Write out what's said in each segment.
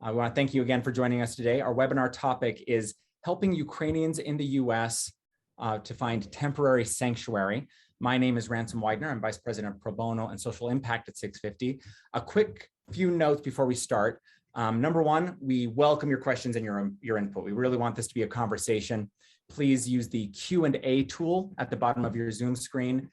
I want to thank you again for joining us today. Our webinar topic is helping Ukrainians in the US to find temporary sanctuary. My name is Ransom Widener. I'm Vice President of Pro Bono and Social Impact at SixFifty. A quick few notes before we start. Number one, we welcome your questions and your input. We really want this to be a conversation. Please use the Q&A tool at the bottom of your Zoom screen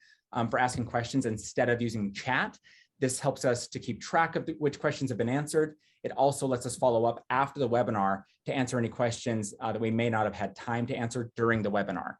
for asking questions instead of using chat. This helps us to keep track of which questions have been answered. It also lets us follow up after the webinar to answer any questions that we may not have had time to answer during the webinar.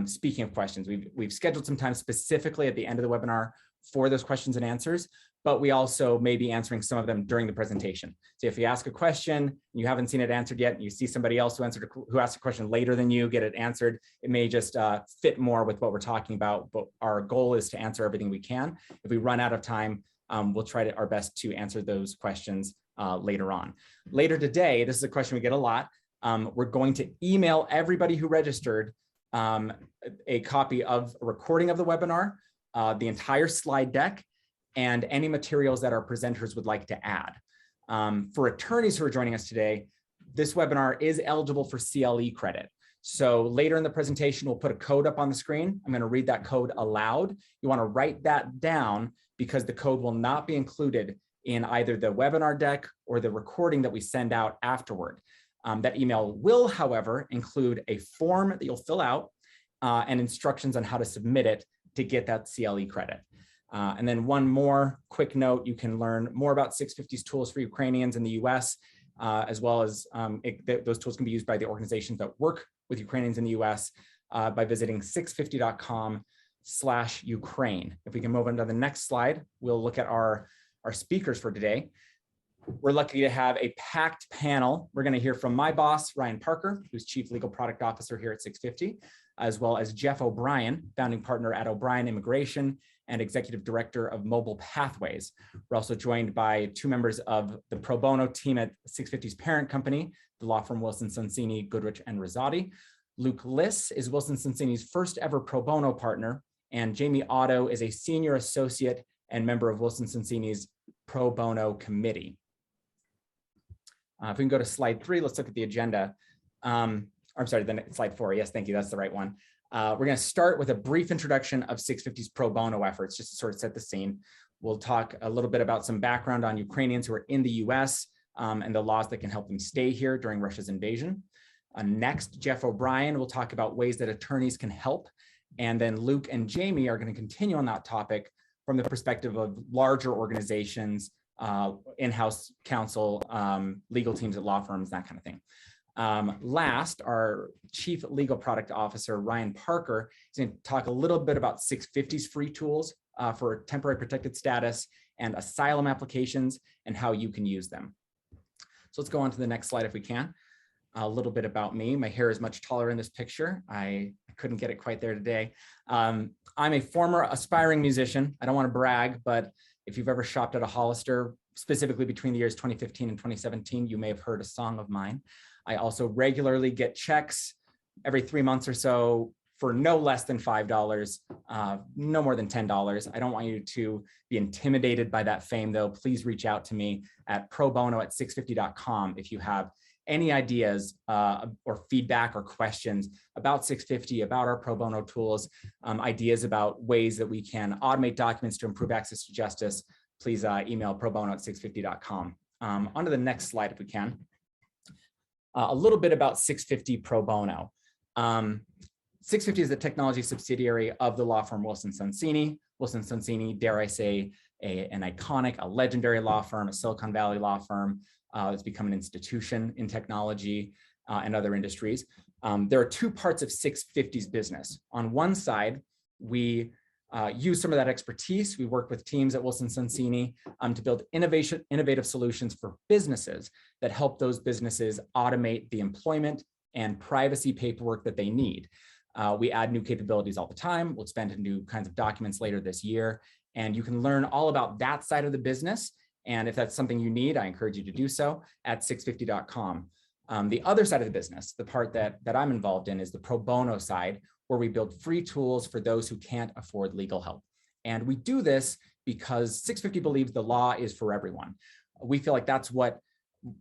Speaking of questions, we've scheduled some time specifically at the end of the webinar for those questions and answers, but we also may be answering some of them during the presentation. So if you ask a question and you haven't seen it answered yet, and you see somebody else who asked a question later than you get it answered, it may just fit more with what we're talking about. But our goal is to answer everything we can. If we run out of time, we'll try our best to answer those questions later on. Later today, this is a question we get a lot. We're going to email everybody who registered a copy of a recording of the webinar, the entire slide deck, and any materials that our presenters would like to add. For attorneys who are joining us today, this webinar is eligible for CLE credit. So later in the presentation, we'll put a code up on the screen. I'm going to read that code aloud. You want to write that down because the code will not be included in either the webinar deck or the recording that we send out afterward. That email will, however, include a form that you'll fill out and instructions on how to submit it to get that CLE credit. And then one more quick note, you can learn more about SixFifty's tools for Ukrainians in the US, as well as those tools can be used by the organizations that work with Ukrainians in the US by visiting sixfifty.com/Ukraine. If we can move on to the next slide, we'll look at our speakers for today. We're lucky to have a packed panel. We're going to hear from my boss, Ryan Parker, who's Chief Legal Product Officer here at SixFifty, as well as Jeff OBrien, founding partner at OBrien Immigration and Executive Director of Mobile Pathways. We're also joined by two members of the pro bono team at SixFifty's parent company, the law firm Wilson Sonsini, Goodrich and Rosati. Luke Liss is Wilson Sonsini's first ever pro bono partner, and Jamie Otto is a senior associate and member of Wilson Sonsini's pro bono committee. If we can go to slide 3, let's look at the agenda. I'm sorry, then slide 4. Yes, thank you. That's the right one. We're going to start with a brief introduction of SixFifty's pro bono efforts, just to sort of set the scene. We'll talk a little bit about some background on Ukrainians who are in the US and the laws that can help them stay here during Russia's invasion. Next, Jeff OBrien will talk about ways that attorneys can help. And then Luke and Jamie are going to continue on that topic from the perspective of larger organizations, in-house counsel, legal teams at law firms, that kind of thing. Last, our Chief Legal Product Officer, Ryan Parker, is going to talk a little bit about SixFifty's free tools for temporary protected status and asylum applications and how you can use them. So let's go on to the next slide if we can. A little bit about me. My hair is much taller in this picture. I couldn't get it quite there today. I'm a former aspiring musician. I don't want to brag, but if you've ever shopped at a Hollister, specifically between the years 2015 and 2017, you may have heard a song of mine. I also regularly get checks every 3 months or so for no less than $5, no more than $10. I don't want you to be intimidated by that fame, though. Please reach out to me at probono@sixfifty.com if you have any ideas or feedback or questions about SixFifty, about our pro bono tools, ideas about ways that we can automate documents to improve access to justice. Please email probono@sixfifty.com. On to the next slide if we can. A little bit about SixFifty Pro Bono. SixFifty is the technology subsidiary of the law firm Wilson Sonsini. Wilson Sonsini, dare I say, an iconic, a legendary law firm, a Silicon Valley law firm. It's become an institution in technology and other industries. There are two parts of SixFifty's business. On one side, we use some of that expertise. We work with teams at Wilson Sonsini to build innovative solutions for businesses that help those businesses automate the employment and privacy paperwork that they need. We add new capabilities all the time. We'll expand into new kinds of documents later this year. And you can learn all about that side of the business. And if that's something you need, I encourage you to do so at sixfifty.com. The other side of the business, the part that I'm involved in, is the pro bono side, where we build free tools for those who can't afford legal help. And we do this because SixFifty believes the law is for everyone. We feel like that's what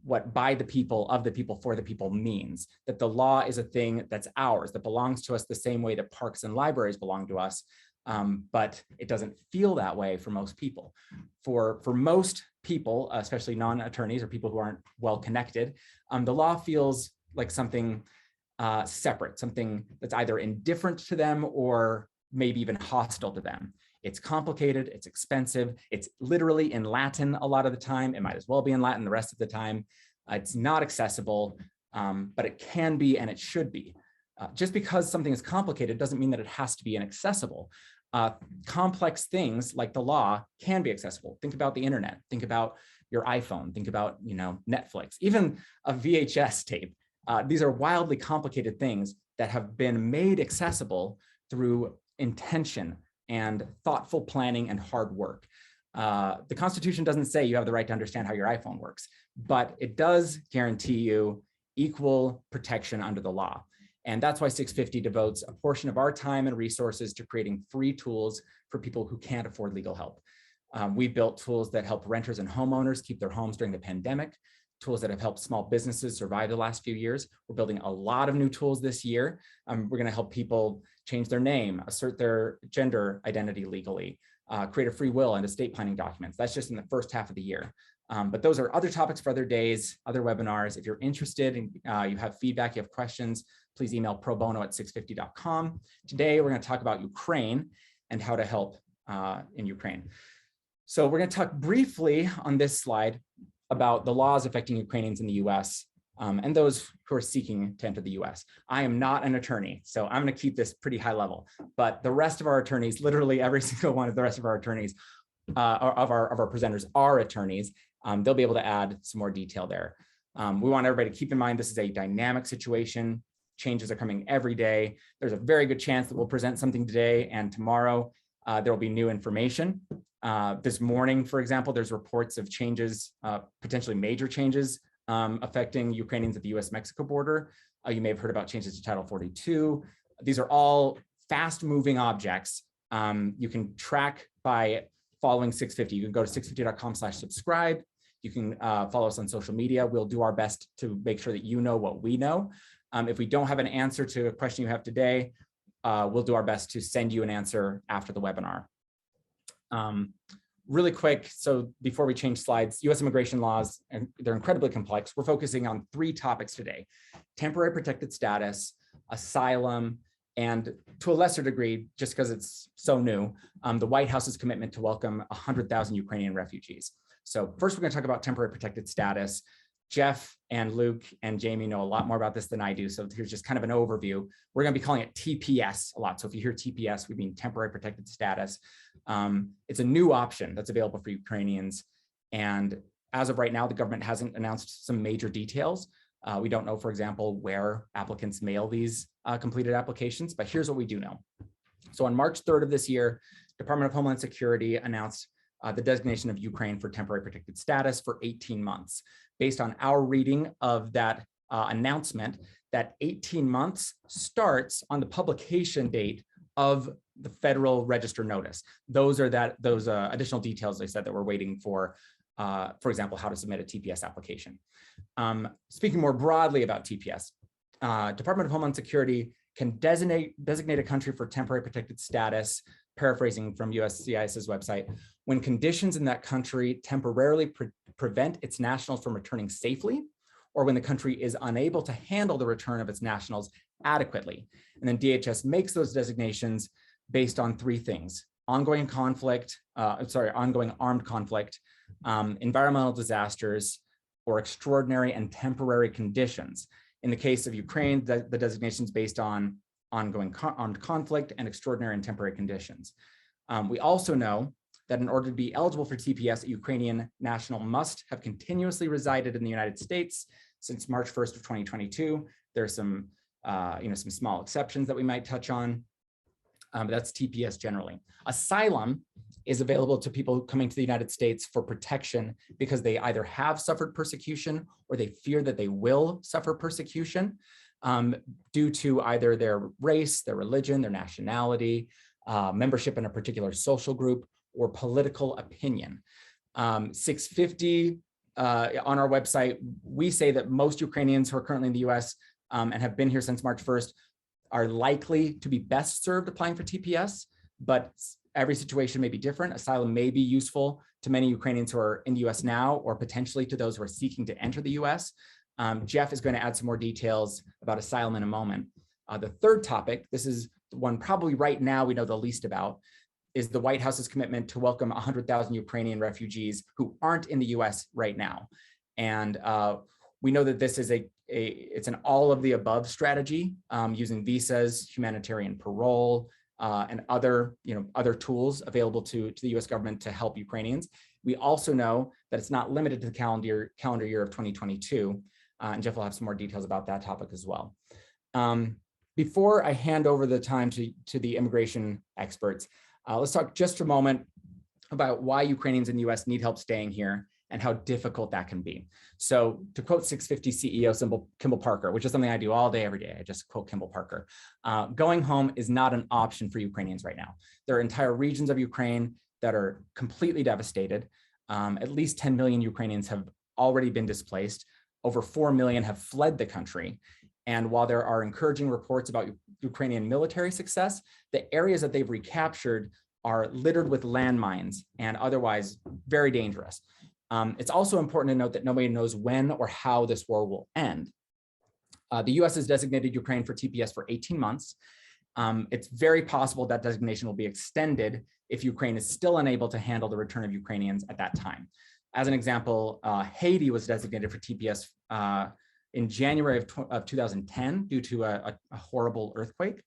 what by the people, of the people, for the people means, that the law is a thing that's ours, that belongs to us the same way that parks and libraries belong to us, but it doesn't feel that way for most people. For most people, especially non-attorneys or people who aren't well connected, the law feels like something separate, something that's either indifferent to them or maybe even hostile to them. It's complicated, it's expensive, it's literally in Latin a lot of the time. It might as well be in Latin the rest of the time. It's not accessible, but it can be and it should be. Just because something is complicated doesn't mean that it has to be inaccessible. Complex things like the law can be accessible. Think about the internet, think about your iPhone, think about Netflix, even a VHS tape. These are wildly complicated things that have been made accessible through intention and thoughtful planning and hard work. The Constitution doesn't say you have the right to understand how your iPhone works, but it does guarantee you equal protection under the law. And that's why SixFifty devotes a portion of our time and resources to creating free tools for people who can't afford legal help. We built tools that help renters and homeowners keep their homes during the pandemic, tools that have helped small businesses survive the last few years. We're building a lot of new tools this year. We're going to help people change their name, assert their gender identity legally, create a free will and estate planning documents. That's just in the first half of the year. But those are other topics for other days, other webinars. If you're interested and you have feedback, you have questions, please email probono@sixfifty.com. Today, we're going to talk about Ukraine and how to help in Ukraine. So we're going to talk briefly on this slide about the laws affecting Ukrainians in the US and those who are seeking to enter the US. I am not an attorney, so I'm going to keep this pretty high level, but the rest of our attorneys, literally every single one of the rest of our attorneys, of our presenters are attorneys. They'll be able to add some more detail there. We want everybody to keep in mind this is a dynamic situation. Changes are coming every day. There's a very good chance that we'll present something today and tomorrow there will be new information. This morning, for example, there's reports of changes, potentially major changes affecting Ukrainians at the US-Mexico border. You may have heard about changes to Title 42. These are all fast-moving objects. You can track by following SixFifty. You can go to sixfifty.com/subscribe. You can follow us on social media. We'll do our best to make sure that you know what we know. If we don't have an answer to a question you have today, we'll do our best to send you an answer after the webinar. Really quick, so before we change slides, US immigration laws, and they're incredibly complex. We're focusing on 3 topics today: temporary protected status, asylum, and to a lesser degree, just because it's so new, the White House's commitment to welcome 100,000 Ukrainian refugees. So first, we're going to talk about temporary protected status. Jeff and Luke and Jamie know a lot more about this than I do, so here's just kind of an overview. We're going to be calling it TPS a lot. So if you hear TPS, we mean temporary protected status. It's a new option that's available for Ukrainians. And as of right now, the government hasn't announced some major details. We don't know, for example, where applicants mail these completed applications, but here's what we do know. So on March 3rd of this year, Department of Homeland Security announced the designation of Ukraine for temporary protected status for 18 months. Based on our reading of that announcement, that 18 months starts on the publication date of the Federal Register notice. Those are additional details they said that we're waiting for example, how to submit a TPS application. Speaking more broadly about TPS, Department of Homeland Security can designate a country for temporary protected status, paraphrasing from USCIS's website, when conditions in that country temporarily prevent its nationals from returning safely, or when the country is unable to handle the return of its nationals adequately. And then DHS makes those designations based on 3 things: ongoing armed conflict, environmental disasters, or extraordinary and temporary conditions. In the case of Ukraine, the designation is based on ongoing armed conflict and extraordinary and temporary conditions. We also know that in order to be eligible for TPS, a Ukrainian national must have continuously resided in the United States since March 1st of 2022. There are some small exceptions that we might touch on. But that's TPS generally. Asylum is available to people coming to the United States for protection because they either have suffered persecution or they fear that they will suffer persecution due to either their race, their religion, their nationality, membership in a particular social group, or political opinion. SixFifty on our website, we say that most Ukrainians who are currently in the US and have been here since March 1st are likely to be best served applying for TPS, but every situation may be different. Asylum may be useful to many Ukrainians who are in the US now, or potentially to those who are seeking to enter the US. Jeff is going to add some more details about asylum in a moment. The third topic, this is the one probably right now we know the least about, is the White House's commitment to welcome 100,000 Ukrainian refugees who aren't in the US right now. And we know that this is it's an all of the above strategy, using visas, humanitarian parole, and other tools available to the US government to help Ukrainians. We also know that it's not limited to the calendar year of 2022. And Jeff will have some more details about that topic as well. Before I hand over the time to the immigration experts, let's talk just a moment about why Ukrainians in the US need help staying here and how difficult that can be. So to quote SixFifty CEO Kimball Parker, which is something I do all day, every day, I just quote Kimball Parker, going home is not an option for Ukrainians right now. There are entire regions of Ukraine that are completely devastated. At least 10 million Ukrainians have already been displaced. Over 4 million have fled the country. And while there are encouraging reports about Ukrainian military success, the areas that they've recaptured are littered with landmines and otherwise very dangerous. It's also important to note that nobody knows when or how this war will end. The US has designated Ukraine for TPS for 18 months. It's very possible that designation will be extended if Ukraine is still unable to handle the return of Ukrainians at that time. As an example, Haiti was designated for TPS in January of 2010 due to a horrible earthquake.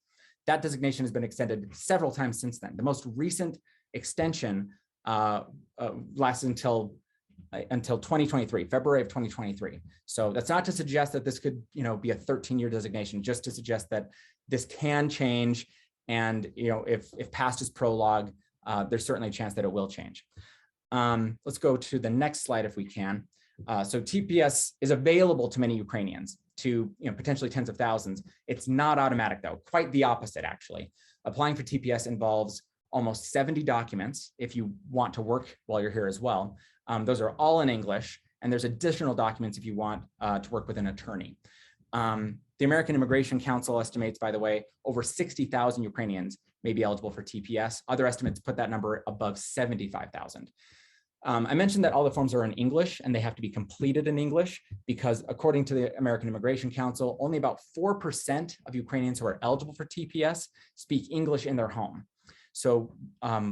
That designation has been extended several times since then. The most recent extension lasted until 2023, February of 2023. So that's not to suggest that this could, be a 13-year designation, just to suggest that this can change. And, if past is prologue, there's certainly a chance that it will change. Let's go to the next slide if we can. So TPS is available to many Ukrainians, to potentially tens of thousands. It's not automatic though, quite the opposite actually. Applying for TPS involves almost 70 documents if you want to work while you're here as well. Those are all in English, and there's additional documents if you want to work with an attorney. The American Immigration Council estimates, by the way, over 60,000 Ukrainians may be eligible for TPS. Other estimates put that number above 75,000. I mentioned that all the forms are in English and they have to be completed in English because according to the American Immigration Council, only about 4% of Ukrainians who are eligible for TPS speak English in their home. So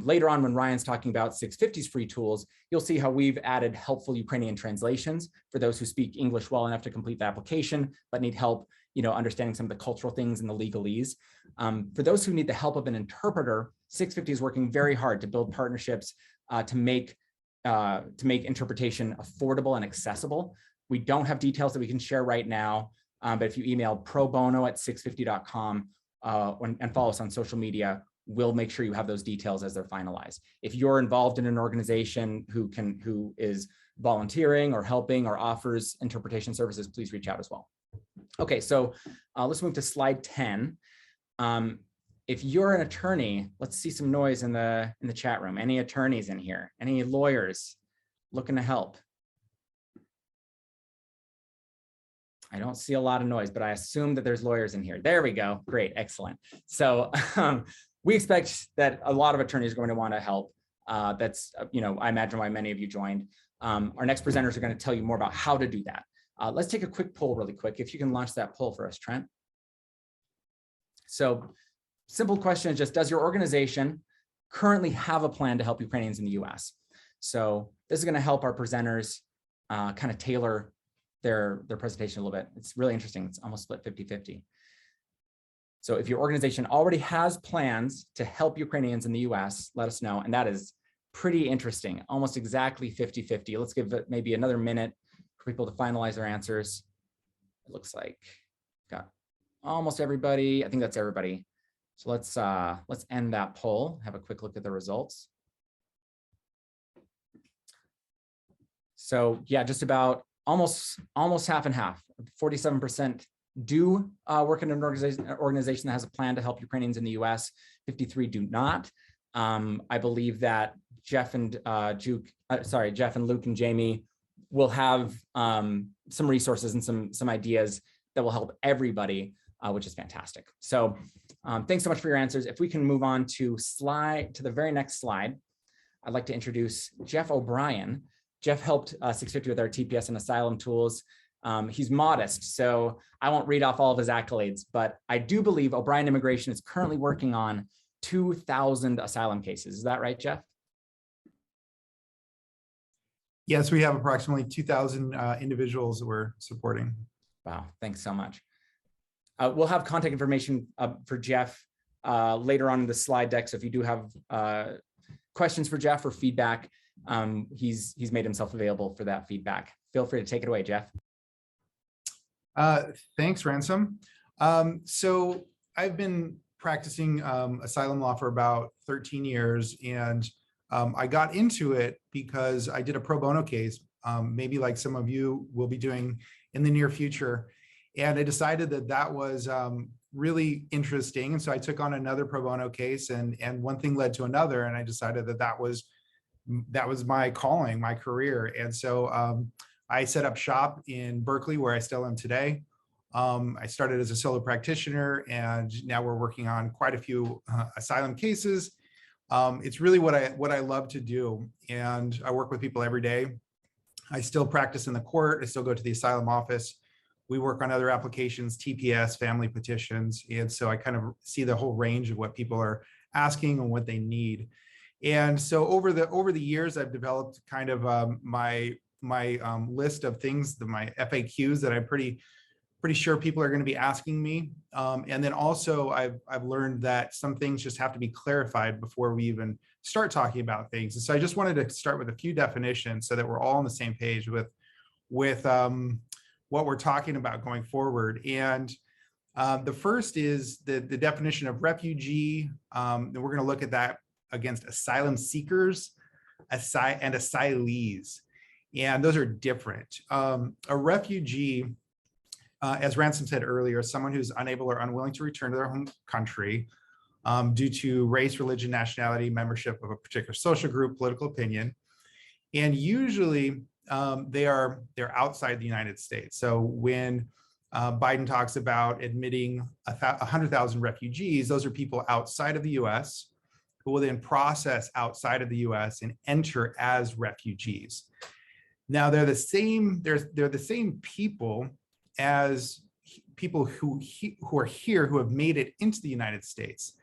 later on, when Ryan's talking about SixFifty's free tools, you'll see how we've added helpful Ukrainian translations for those who speak English well enough to complete the application, but need help, understanding some of the cultural things and the legalese. For those who need the help of an interpreter, SixFifty is working very hard to build partnerships to make interpretation affordable and accessible. We don't have details that we can share right now, but if you email probono@sixfifty.com and follow us on social media, we'll make sure you have those details as they're finalized. If you're involved in an organization who is volunteering or helping or offers interpretation services, please reach out as well. Okay, so let's move to slide 10. If you're an attorney, let's see some noise in the chat room. Any attorneys in here? Any lawyers looking to help? I don't see a lot of noise, but I assume that there's lawyers in here. There we go. Great, excellent. So we expect that a lot of attorneys are going to want to help. That's, I imagine why many of you joined. Our next presenters are going to tell you more about how to do that. Let's take a quick poll really quick. If you can launch that poll for us, Trent. So simple question is just, does your organization currently have a plan to help Ukrainians in the US? So this is going to help our presenters kind of tailor their presentation a little bit. It's really interesting. It's almost split 50-50. So if your organization already has plans to help Ukrainians in the US, let us know. And that is pretty interesting, almost exactly 50-50. Let's give it maybe another minute for people to finalize their answers. It looks like got almost everybody. I think that's everybody. So let's end that poll, have a quick look at the results. So yeah, just about almost half and half, 47% do work in an organization that has a plan to help Ukrainians in the US, 53 do not. I believe that Jeff and Luke and Jamie we'll have some resources and some ideas that will help everybody, which is fantastic. So thanks so much for your answers. If we can move on to the very next slide, I'd like to introduce Jeff O'Brien. Jeff helped SixFifty with our TPS and Asylum tools. He's modest, so I won't read off all of his accolades, but I do believe O'Brien Immigration is currently working on 2,000 asylum cases. Is that right, Jeff? Yes, we have approximately 2,000 individuals that we're supporting. Wow, thanks so much. We'll have contact information for Jeff later on in the slide deck. So if you do have questions for Jeff or feedback, he's made himself available for that feedback. Feel free to take it away, Jeff. Thanks, Ransom. So I've been practicing asylum law for about 13 years, and I got into it because I did a pro bono case, maybe like some of you will be doing in the near future. And I decided that that was really interesting. And so I took on another pro bono case, and one thing led to another. And I decided that that was my calling, my career. And so I set up shop in Berkeley, where I still am today. I started as a solo practitioner, and now we're working on quite a few asylum cases. It's really what I love to do, and I work with people every day. I still practice in the court. I still go to the asylum office. We work on other applications, TPS, family petitions, and so I kind of see the whole range of what people are asking and what they need. And so over the years, I've developed kind of my list of things, my FAQs that I'm pretty sure people are going to be asking me. And then also I've learned that some things just have to be clarified before we even start talking about things. And so I just wanted to start with a few definitions so that we're all on the same page with what we're talking about going forward. And the first is the definition of refugee. And we're going to look at that against asylum seekers and asylees. And those are different. A refugee, as Ransom said earlier, is someone who's unable or unwilling to return to their home country due to race, religion, nationality, membership of a particular social group, political opinion. And usually they're outside the United States. So when Biden talks about admitting 100,000 refugees, those are people outside of the US who will then process outside of the US and enter as refugees. Now they're the same people as people who are here who have made it into the United States.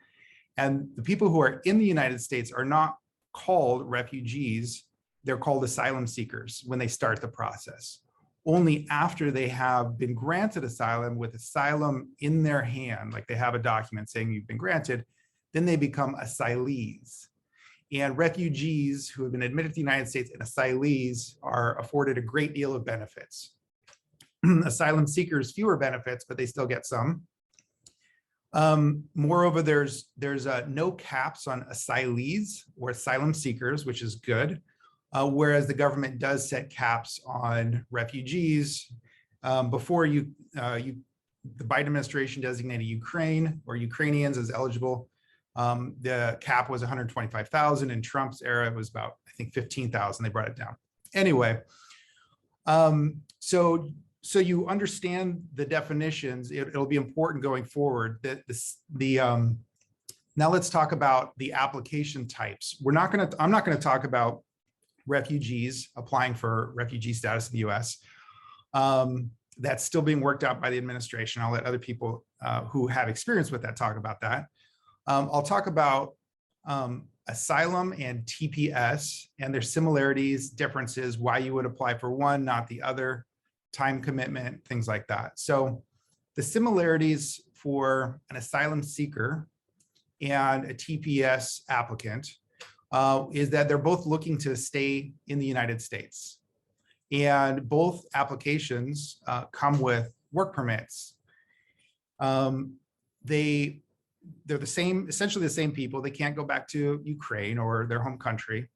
And the people who are in the United States are not called refugees. They're called asylum seekers when they start the process. Only after they have been granted asylum with asylum in their hand, like they have a document saying you've been granted, then they become asylees. And refugees who have been admitted to the United States and asylees are afforded a great deal of benefits. Asylum seekers, fewer benefits, but they still get some. Moreover, there's no caps on asylees or asylum seekers, which is good. Whereas the government does set caps on refugees. Before the Biden administration designated Ukraine or Ukrainians as eligible, the cap was 125,000. In Trump's era, it was about, I think, 15,000. They brought it down. Anyway, so you understand the definitions. It'll be important going forward that now let's talk about the application types. I'm not going to talk about refugees applying for refugee status in the US. That's still being worked out by the administration. I'll let other people who have experience with that talk about that. I'll talk about asylum and TPS and their similarities, differences, why you would apply for one, not the other, time commitment, things like that. So the similarities for an asylum seeker and a TPS applicant is that they're both looking to stay in the United States. And both applications come with work permits. They're the same, essentially the same people. They can't go back to Ukraine or their home country.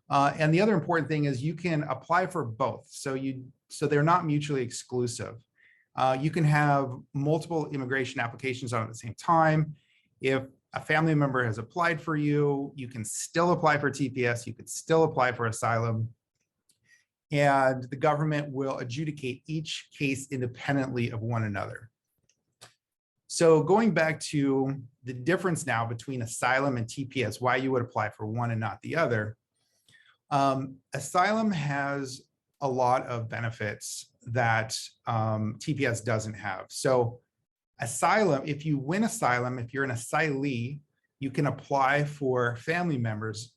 And the other important thing is you can apply for both. So they're not mutually exclusive. You can have multiple immigration applications on at the same time. If a family member has applied for you, you can still apply for TPS, you could still apply for asylum. and the government will adjudicate each case independently of one another. So going back to the difference now between asylum and TPS, why you would apply for one and not the other. Asylum has a lot of benefits that TPS doesn't have. So asylum, if you win asylum, if you're an asylee, you can apply for family members,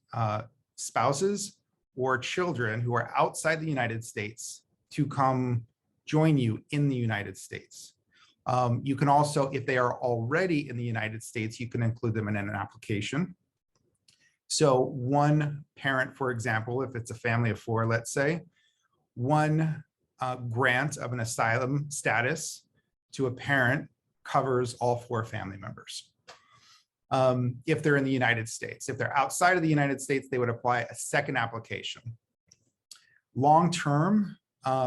spouses, or children who are outside the United States to come join you in the United States. You can also, if they are already in the United States, you can include them in an application. So one parent, for example, if it's a family of 4, let's say, one grant of an asylum status to a parent covers all 4 family members. If they're in the United States. If they're outside of the United States, they would apply a second application. Long-term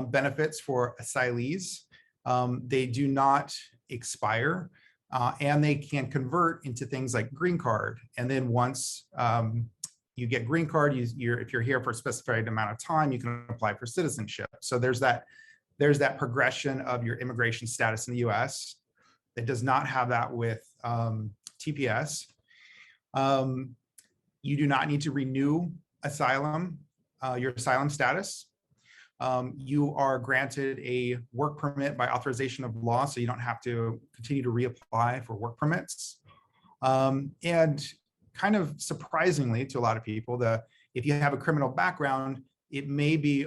benefits for asylees, they do not expire, and they can convert into things like green card. And then once you get green card, if you're here for a specified amount of time, you can apply for citizenship. So there's that progression of your immigration status in the US. It does not have that with TPS. You do not need to renew asylum, your asylum status. You are granted a work permit by authorization of law, so you don't have to continue to reapply for work permits. And kind of surprisingly to a lot of people, if you have a criminal background, it may be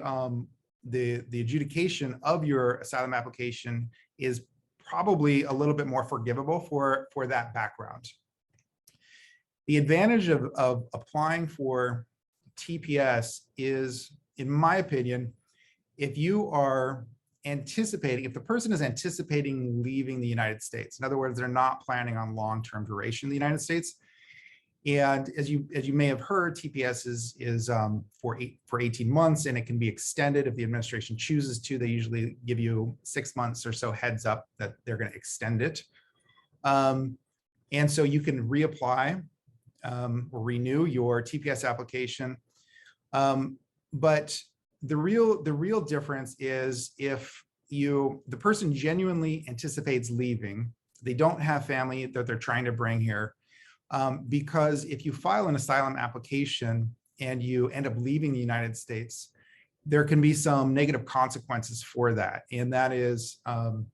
the adjudication of your asylum application is probably a little bit more forgivable for that background. The advantage of applying for TPS is, in my opinion, if the person is anticipating leaving the United States, in other words, they're not planning on long-term duration in the United States. And as you may have heard, TPS is for 18 months, and it can be extended if the administration chooses to. They usually give you 6 months or so heads up that they're going to extend it. And so you can reapply or renew your TPS application. But the real difference is if the person genuinely anticipates leaving, they don't have family that they're trying to bring here, because if you file an asylum application and you end up leaving the United States, there can be some negative consequences for that. And that is, can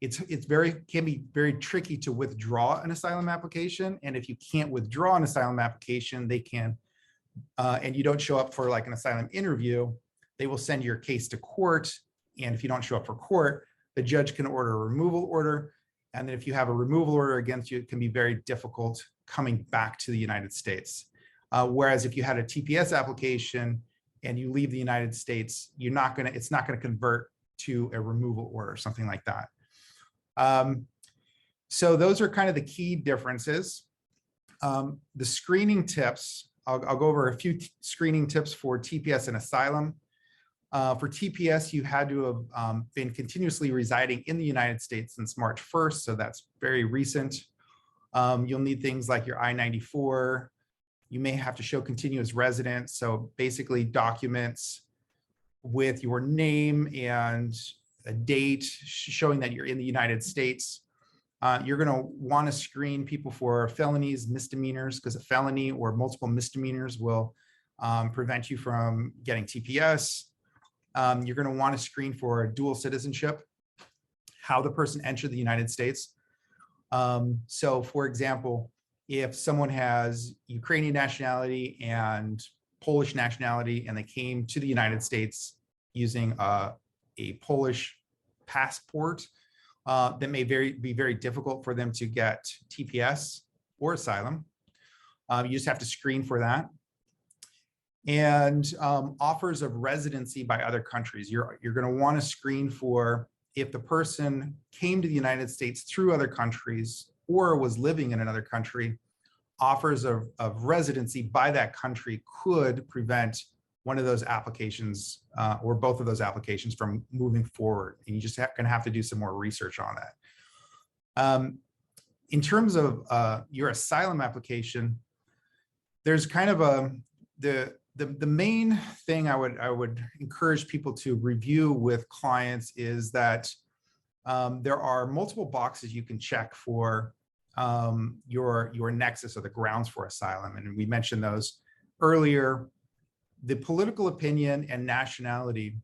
be very tricky to withdraw an asylum application. And if you can't withdraw an asylum application, they can, and you don't show up for like an asylum interview, they will send your case to court. And if you don't show up for court, the judge can order a removal order. And then if you have a removal order against you, it can be very difficult coming back to the United States. Whereas if you had a TPS application and you leave the United States, it's not gonna convert to a removal order, something like that. So those are kind of the key differences. The screening tips, I'll go over a few screening tips for TPS and asylum. For TPS, you had to have been continuously residing in the United States since March 1st, so that's very recent. You'll need things like your I-94. You may have to show continuous residence, so basically documents with your name and a date showing that you're in the United States. You're going to want to screen people for felonies, misdemeanors, because a felony or multiple misdemeanors will prevent you from getting TPS. You're going to want to screen for dual citizenship, how the person entered the United States. So for example, if someone has Ukrainian nationality and Polish nationality, and they came to the United States using a Polish passport, that may be very difficult for them to get TPS or asylum. You just have to screen for that. And offers of residency by other countries. You're going to want to screen for if the person came to the United States through other countries or was living in another country. Offers of residency by that country could prevent one of those applications or both of those applications from moving forward. And you just going to have to do some more research on that. In terms of your asylum application, there's kind of the the main thing I would encourage people to review with clients is that there are multiple boxes you can check for your nexus or the grounds for asylum. And we mentioned those earlier. The political opinion and nationality.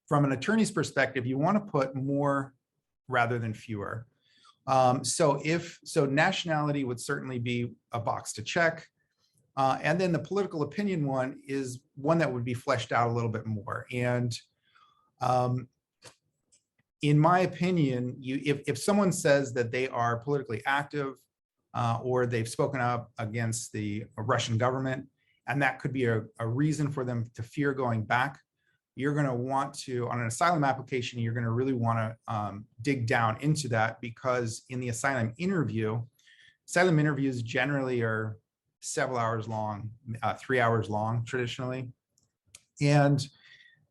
From an attorney's perspective, you want to put more rather than fewer. So nationality would certainly be a box to check. And then the political opinion one is one that would be fleshed out a little bit more. And in my opinion, if someone says that they are politically active or they've spoken up against the Russian government, and that could be a reason for them to fear going back, you're going to want to, on an asylum application, you're going to really want to dig down into that, because in the asylum interviews generally are several hours long, 3 hours long traditionally. And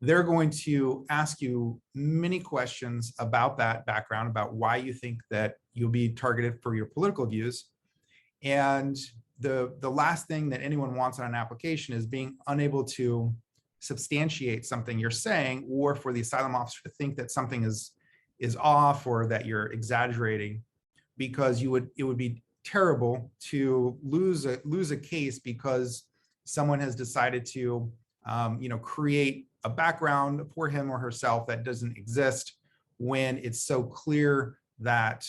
they're going to ask you many questions about that background, about why you think that you'll be targeted for your political views. And the last thing that anyone wants on an application is being unable to substantiate something you're saying, or for the asylum officer to think that something is off or that you're exaggerating, because it would be terrible to lose a case because someone has decided to create a background for him or herself that doesn't exist, when it's so clear that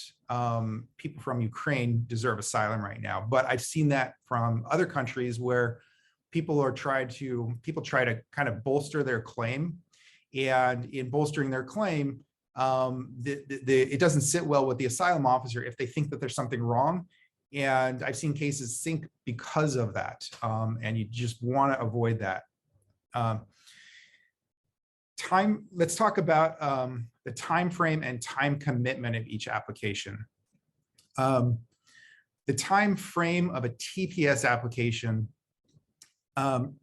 people from Ukraine deserve asylum right now. But I've seen that from other countries where people try to kind of bolster their claim, and in bolstering their claim, it doesn't sit well with the asylum officer if they think that there's something wrong. And I've seen cases sink because of that, and you just want to avoid that. Let's talk about the time frame and time commitment of each application. The time frame of a TPS application,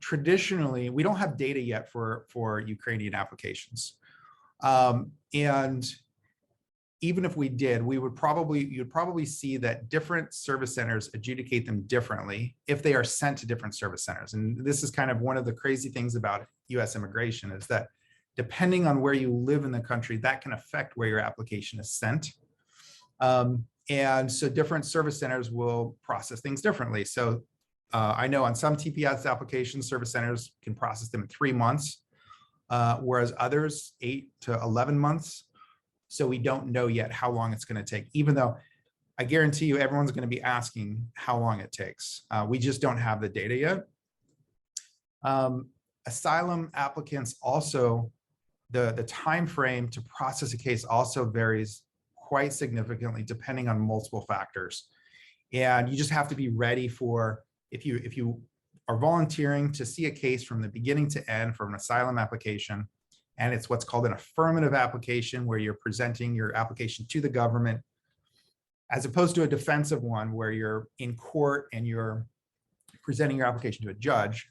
traditionally, we don't have data yet for Ukrainian applications. And even if we did, you'd probably see that different service centers adjudicate them differently if they are sent to different service centers. And this is kind of one of the crazy things about US immigration, is that depending on where you live in the country, that can affect where your application is sent. And so different service centers will process things differently. So I know on some TPS applications, service centers can process them in 3 months, whereas others 8 to 11 months. So we don't know yet how long it's going to take, even though I guarantee you everyone's going to be asking how long it takes. We just don't have the data yet. Asylum applicants also, the time frame to process a case also varies quite significantly depending on multiple factors. And you just have to be ready for, if you are volunteering to see a case from the beginning to end for an asylum application, and it's what's called an affirmative application, where you're presenting your application to the government, as opposed to a defensive one where you're in court and you're presenting your application to a judge.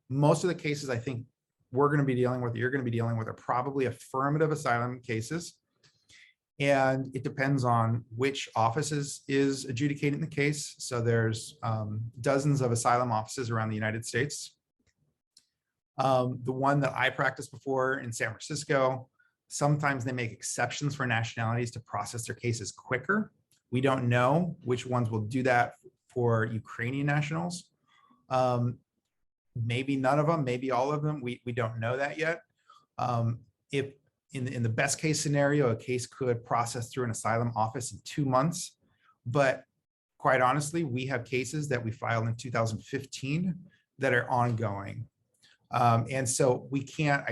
Most of the cases I think we're going to be dealing with, you're going to be dealing with, are probably affirmative asylum cases. And it depends on which office is adjudicating the case. So there's dozens of asylum offices around the United States. The one that I practiced before in San Francisco, sometimes they make exceptions for nationalities to process their cases quicker. We don't know which ones will do that for Ukrainian nationals. Maybe none of them, maybe all of them. We don't know that yet. If in the best case scenario, a case could process through an asylum office in 2 months. But quite honestly, we have cases that we filed in 2015 that are ongoing. And so we can't,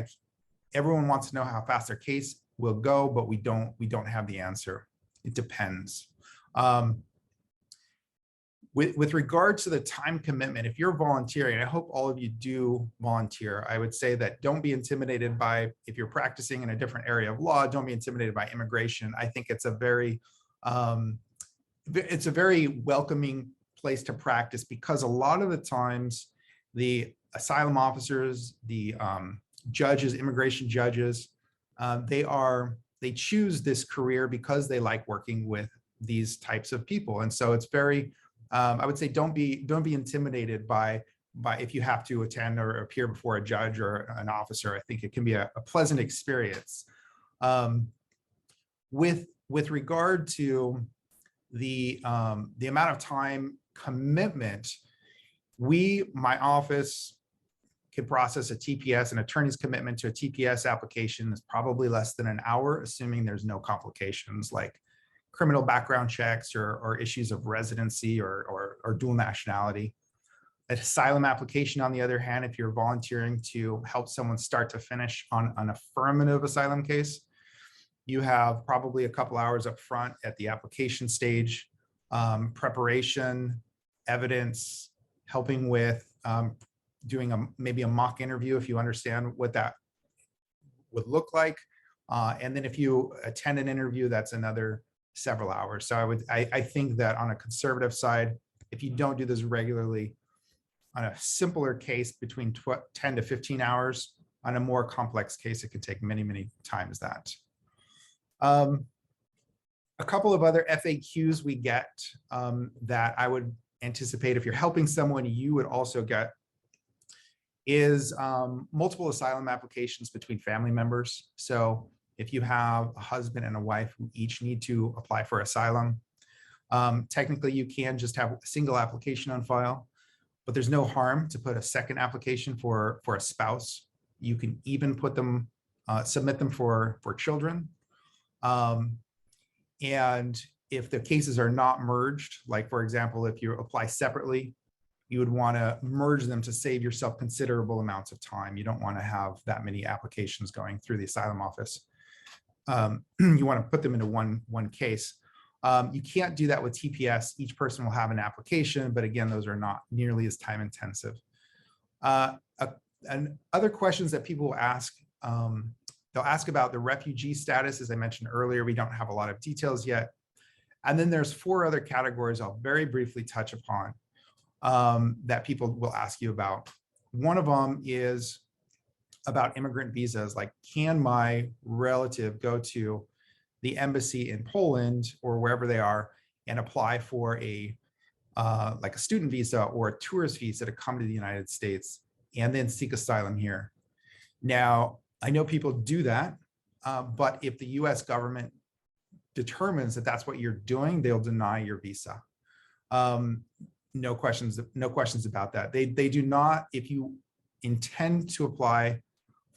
everyone wants to know how fast their case will go, but we don't have the answer. It depends. With regard to the time commitment, if you're volunteering, I hope all of you do volunteer. I would say that don't be intimidated by, if you're practicing in a different area of law, don't be intimidated by immigration. I think it's a very welcoming place to practice, because a lot of the times the asylum officers, the judges, immigration judges, they choose this career because they like working with these types of people. And so it's very, I would say don't be intimidated by if you have to attend or appear before a judge or an officer. I think it can be a pleasant experience. With regard to the amount of time commitment, my office can process a TPS. An attorney's commitment to a TPS application is probably less than an hour, assuming there's no complications like criminal background checks or issues of residency or dual nationality. An asylum application, on the other hand, if you're volunteering to help someone start to finish on an affirmative asylum case, you have probably a couple hours up front at the application stage, preparation, evidence, helping with doing maybe a mock interview if you understand what that would look like. And then if you attend an interview, that's another several hours. So I think that on a conservative side, if you don't do this regularly, on a simpler case between 10 to 15 hours. On a more complex case, it could take many, many times that. A couple of other FAQs we get that I would anticipate if you're helping someone, you would also get is multiple asylum applications between family members. So if you have a husband and a wife who each need to apply for asylum, technically you can just have a single application on file, but there's no harm to put a second application for a spouse. You can even put them, submit them for children. And if the cases are not merged, like for example, if you apply separately, you would want to merge them to save yourself considerable amounts of time. You don't want to have that many applications going through the asylum office. You want to put them into one case. You can't do that with TPS. Each person will have an application, but again, those are not nearly as time intensive. And other questions that people will ask, they'll ask about the refugee status. As I mentioned earlier, we don't have a lot of details yet. And then there's 4 other categories I'll very briefly touch upon that people will ask you about. One of them is about immigrant visas, like can my relative go to the embassy in Poland or wherever they are and apply for like a student visa or a tourist visa to come to the United States and then seek asylum here. Now, I know people do that, but if the US government determines that that's what you're doing, they'll deny your visa. No questions about that. They do not, if you intend to apply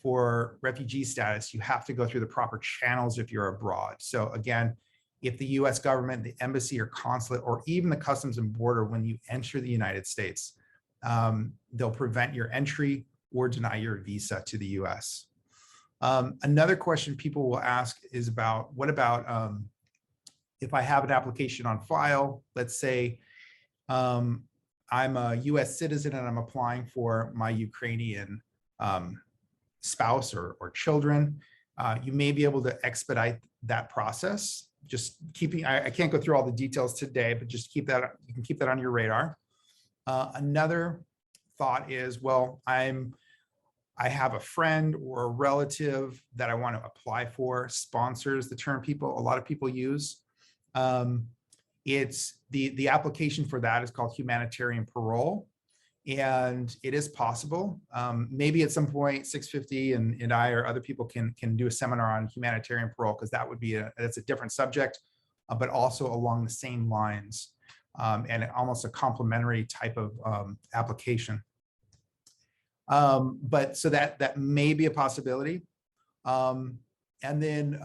for refugee status, you have to go through the proper channels if you're abroad. So again, if the US government, the embassy or consulate, or even the Customs and Border, when you enter the United States, they'll prevent your entry or deny your visa to the US. Another question people will ask is about, what about if I have an application on file, let's say I'm a US citizen and I'm applying for my Ukrainian spouse or children, you may be able to expedite that process. Just keeping, I can't go through all the details today, but just keep that, you can keep that on your radar. Another thought is, well, I have a friend or a relative that I want to apply for. Sponsors, the term a lot of people use. It's the application for that is called humanitarian parole. And it is possible. Maybe at some point, SixFifty and I or other people can do a seminar on humanitarian parole, because that would be that's a different subject, but also along the same lines, and almost a complementary type of application. But so that may be a possibility. And then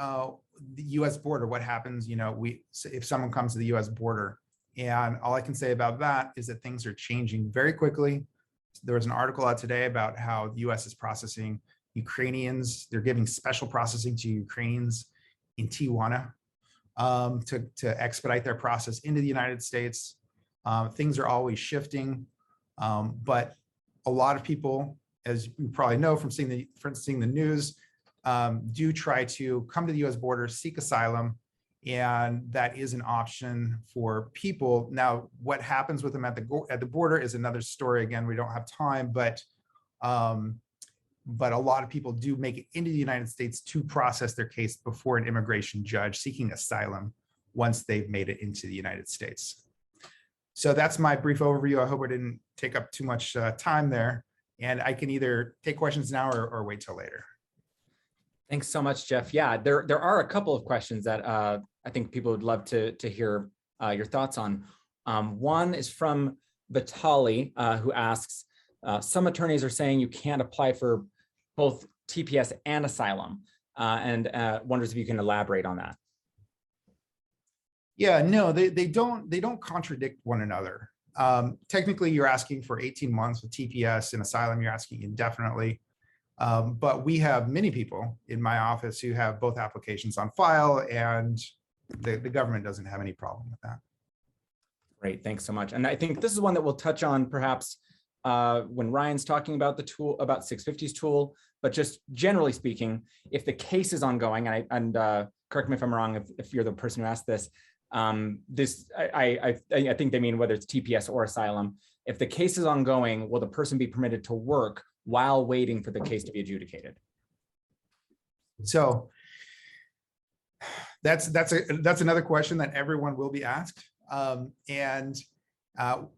the U.S. border, what happens? If someone comes to the U.S. border. And all I can say about that is that things are changing very quickly. There was an article out today about how the US is processing Ukrainians. They're giving special processing to Ukrainians in Tijuana to expedite their process into the United States. Things are always shifting, but a lot of people, as you probably know from seeing the news, do try to come to the US border, seek asylum, and that is an option for people. Now, what happens with them at the border is another story. Again, we don't have time, but a lot of people do make it into the United States to process their case before an immigration judge seeking asylum once they've made it into the United States. So that's my brief overview. I hope I didn't take up too much time there. And I can either take questions now or wait till later. Thanks so much, Jeff. Yeah, there are a couple of questions that I think people would love to hear your thoughts on. One is from Vitali, who asks, some attorneys are saying you can't apply for both TPS and asylum, and wonders if you can elaborate on that. Yeah, no, they don't contradict one another. Technically, you're asking for 18 months with TPS and asylum, you're asking indefinitely. But we have many people in my office who have both applications on file, and the government doesn't have any problem with that. Great, thanks so much. And I think this is one that we'll touch on perhaps when Ryan's talking about the tool, about 650's tool, but just generally speaking, if the case is ongoing, and correct me if I'm wrong, if you're the person who asked this, I think they mean whether it's TPS or asylum. If the case is ongoing, will the person be permitted to work while waiting for the case to be adjudicated? So that's another question that everyone will be asked.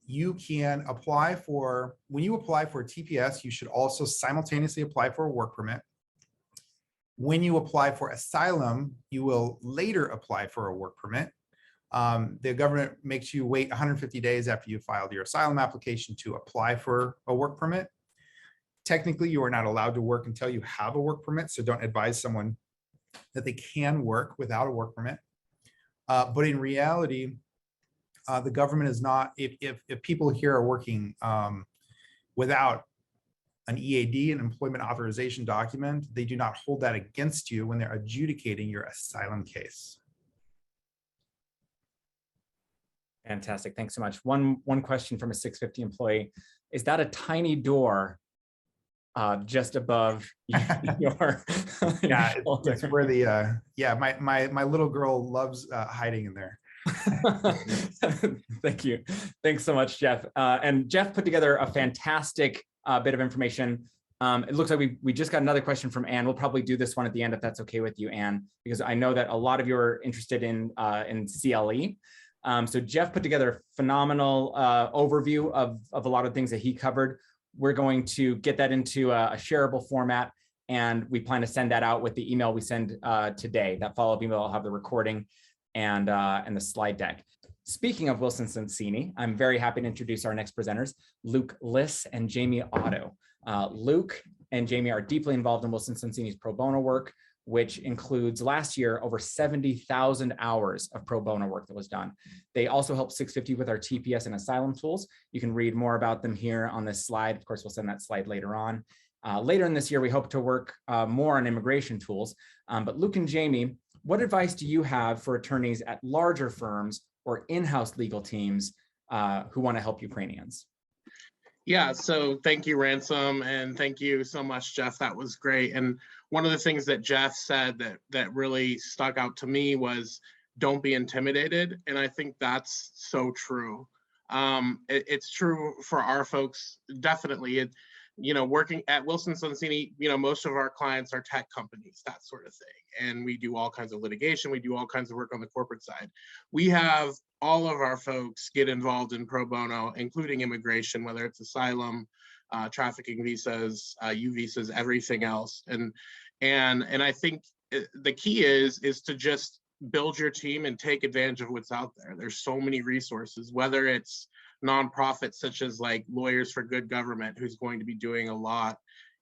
You can apply for, when you apply for a TPS, you should also simultaneously apply for a work permit. When you apply for asylum, you will later apply for a work permit. The government makes you wait 150 days after you filed your asylum application to apply for a work permit. Technically, you are not allowed to work until you have a work permit, so don't advise someone that they can work without a work permit. But in reality, the government is not, if people here are working without an EAD, an employment authorization document, they do not hold that against you when they're adjudicating your asylum case. Fantastic, thanks so much. One question from a 650 employee: is that a tiny door just above your? Yeah, it's where the my little girl loves hiding in there. Thank you. Thanks so much, Jeff. And Jeff put together a fantastic bit of information. It looks like we just got another question from Anne. We'll probably do this one at the end if that's okay with you, Anne, because I know that a lot of you are interested in CLE. So Jeff put together a phenomenal overview of a lot of things that he covered. We're going to get that into a shareable format, and we plan to send that out with the email we send today. That follow-up email will have the recording and the slide deck. Speaking of Wilson Sonsini, I'm very happy to introduce our next presenters, Luke Liss and Jamie Otto. Luke and Jamie are deeply involved in Wilson Sonsini's pro bono work, which includes last year over 70,000 hours of pro bono work that was done. They also helped 650 with our TPS and asylum tools. You can read more about them here on this slide. Of course, we'll send that slide later on. Later in this year, we hope to work more on immigration tools. But Luke and Jamie, what advice do you have for attorneys at larger firms or in-house legal teams who want to help Ukrainians? Yeah, so thank you, Ransom, and thank you so much, Jeff. That was great. And one of the things that Jeff said that really stuck out to me was don't be intimidated. And I think that's so true. It's true for our folks, definitely. Working at Wilson Sonsini, most of our clients are tech companies, that sort of thing. And we do all kinds of litigation. We do all kinds of work on the corporate side. We have all of our folks get involved in pro bono, including immigration, whether it's asylum, trafficking visas, U visas, everything else. And I think the key is to just build your team and take advantage of what's out there. There's so many resources, whether it's nonprofits such as like Lawyers for Good Government, who's going to be doing a lot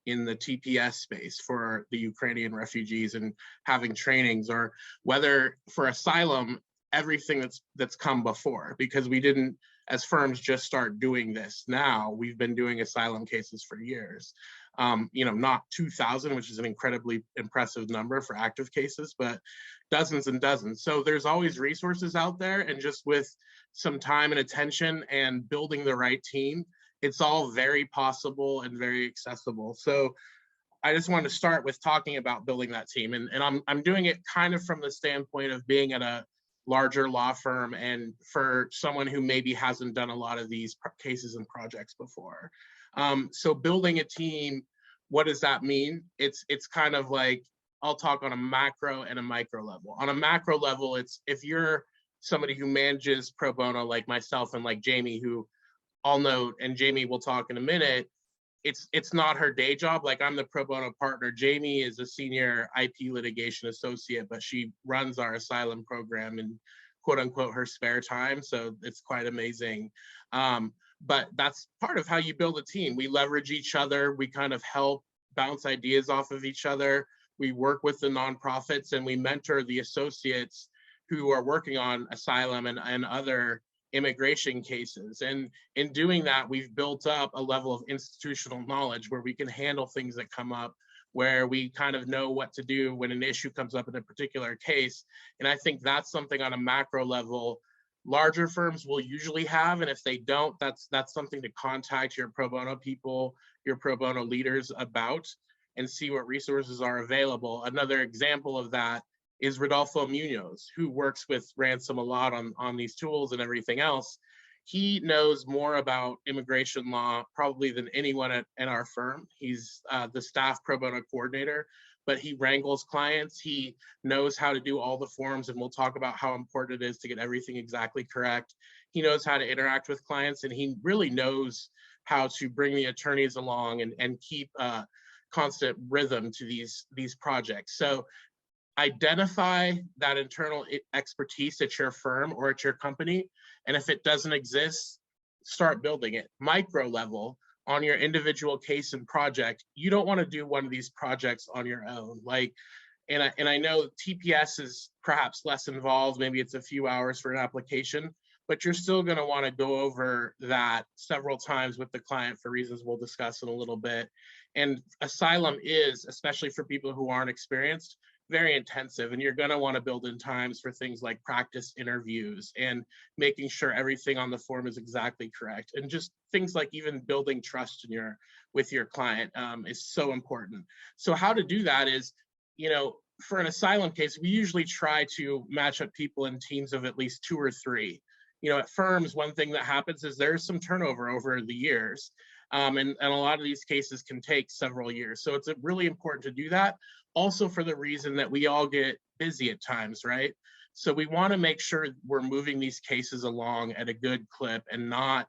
in the TPS space for the Ukrainian refugees and having trainings, or whether for asylum, everything that's come before, because we didn't, as firms, just start doing this now. We've been doing asylum cases for years. Not 2,000, which is an incredibly impressive number for active cases, but dozens and dozens. So there's always resources out there, and just with some time and attention and building the right team, it's all very possible and very accessible. So I just wanted to start with talking about building that team. And I'm doing it kind of from the standpoint of being at a larger law firm, and for someone who maybe hasn't done a lot of these cases and projects before. So building a team, what does that mean? It's kind of like, I'll talk on a macro and a micro level. On a macro level, it's if you're somebody who manages pro bono like myself and like Jamie, who I'll note, and Jamie will talk in a minute, it's not her day job. Like, I'm the pro bono partner. Jamie is a senior IP litigation associate, but she runs our asylum program in quote unquote her spare time. So it's quite amazing. But that's part of how you build a team. We leverage each other. We kind of help bounce ideas off of each other. We work with the nonprofits and we mentor the associates who are working on asylum and other immigration cases. And in doing that, we've built up a level of institutional knowledge where we can handle things that come up, where we kind of know what to do when an issue comes up in a particular case. And I think that's something on a macro level larger firms will usually have. And if they don't, that's something to contact your pro bono people, your pro bono leaders about, and see what resources are available. Another example of that is Rodolfo Munoz, who works with Ransom a lot on these tools and everything else. He knows more about immigration law probably than anyone at our firm. He's the staff pro bono coordinator, but he wrangles clients. He knows how to do all the forms, and we'll talk about how important it is to get everything exactly correct. He knows how to interact with clients, and he really knows how to bring the attorneys along and keep a constant rhythm to these projects. So identify that internal expertise at your firm or at your company. And if it doesn't exist, start building it. Micro level on your individual case and project. You don't want to do one of these projects on your own. Like, and I know TPS is perhaps less involved. Maybe it's a few hours for an application, but you're still going to want to go over that several times with the client for reasons we'll discuss in a little bit. And asylum is, especially for people who aren't experienced, very intensive, and you're going to want to build in times for things like practice interviews and making sure everything on the form is exactly correct, and just things like even building trust with your client is so important. So how to do that is, for an asylum case, we usually try to match up people in teams of at least 2 or 3. At firms, one thing that happens is there's some turnover over the years, and a lot of these cases can take several years. So it's really important to do that. Also for the reason that we all get busy at times, right? So we want to make sure we're moving these cases along at a good clip and not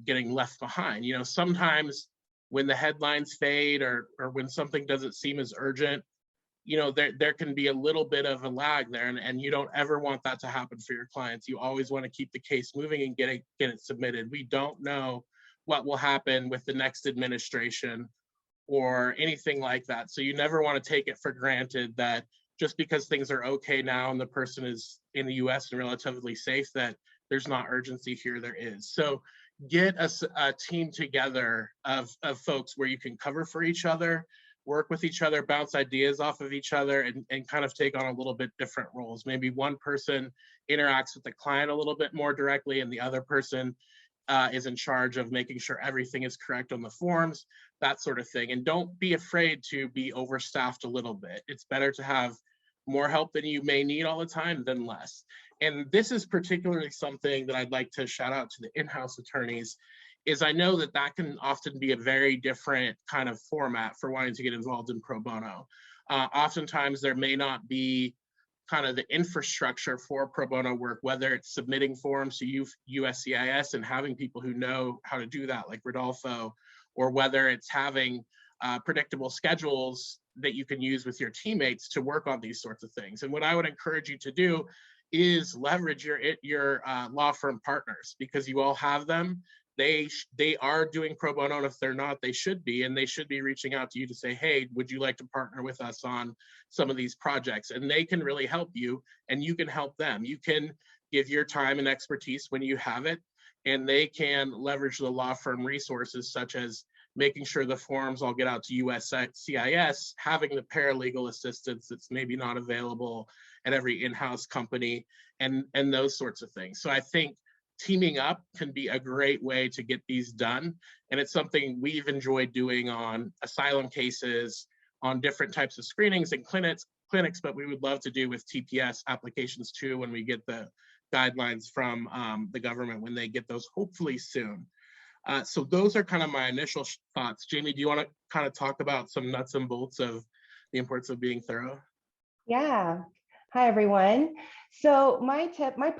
getting left behind. Sometimes when the headlines fade or when something doesn't seem as urgent, there can be a little bit of a lag there, and you don't ever want that to happen for your clients. You always want to keep the case moving and get it submitted. We don't know what will happen with the next administration or anything like that. So you never want to take it for granted that just because things are okay now and the person is in the US and relatively safe, that there's not urgency here. There is. So get a team together of folks where you can cover for each other, work with each other, bounce ideas off of each other, and kind of take on a little bit different roles. Maybe one person interacts with the client a little bit more directly, and the other person is in charge of making sure everything is correct on the forms, that sort of thing. And don't be afraid to be overstaffed a little bit. It's better to have more help than you may need all the time than less. And this is particularly something that I'd like to shout out to the in-house attorneys, is I know that can often be a very different kind of format for wanting to get involved in pro bono. Oftentimes there may not be kind of the infrastructure for pro bono work, whether it's submitting forms to USCIS and having people who know how to do that, like Rodolfo, or whether it's having predictable schedules that you can use with your teammates to work on these sorts of things. And what I would encourage you to do is leverage your law firm partners, because you all have them. They are doing pro bono, and if they're not, they should be, and they should be reaching out to you to say, hey, would you like to partner with us on some of these projects? And they can really help you, and you can help them. You can give your time and expertise when you have it, and they can leverage the law firm resources, such as making sure the forms all get out to USCIS, having the paralegal assistance that's maybe not available at every in-house company, and those sorts of things. So I think teaming up can be a great way to get these done. And it's something we've enjoyed doing on asylum cases, on different types of screenings and clinics, but we would love to do with TPS applications too, when we get the guidelines from the government, when they get those hopefully soon. So those are kind of my initial thoughts. Jamie, do you want to kind of talk about some nuts and bolts of the importance of being thorough? Yeah. Hi, everyone. So my